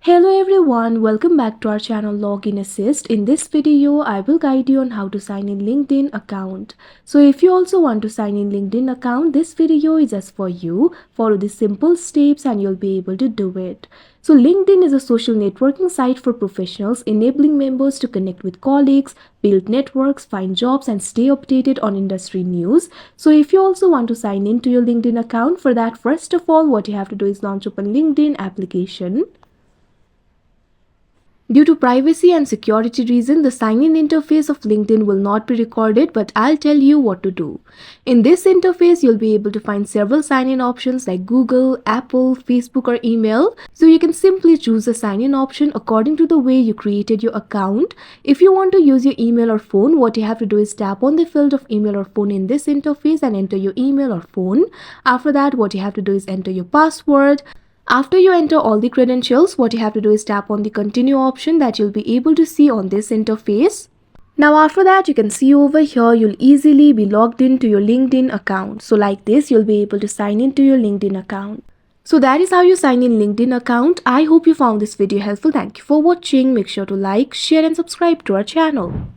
Hello everyone, welcome back to our channel Login Assist. In this video, I will guide you on how to sign in LinkedIn account. So if you also want to sign in LinkedIn account, this video is just for you. Follow the simple steps and you'll be able to do it. So LinkedIn is a social networking site for professionals, enabling members to connect with colleagues, build networks, find jobs and stay updated on industry news. So if you also want to sign in to your LinkedIn account, for that first of all, what you have to do is launch open LinkedIn application. Due to privacy and security reason, the sign-in interface of LinkedIn will not be recorded, but I'll tell you what to do. In this interface, you'll be able to find several sign-in options like Google, Apple, Facebook or email. So you can simply choose the sign-in option according to the way you created your account. If you want to use your email or phone, what you have to do is tap on the field of email or phone in this interface and enter your email or phone. After that, what you have to do is enter your password. After you enter all the credentials, what you have to do is tap on the continue option that you'll be able to see on this interface. Now after that, you can see over here, you'll easily be logged into your LinkedIn account. So like this, you'll be able to sign into your LinkedIn account. So that is how you sign in LinkedIn account. I hope you found this video helpful. Thank you for watching. Make sure to like, share and subscribe to our channel.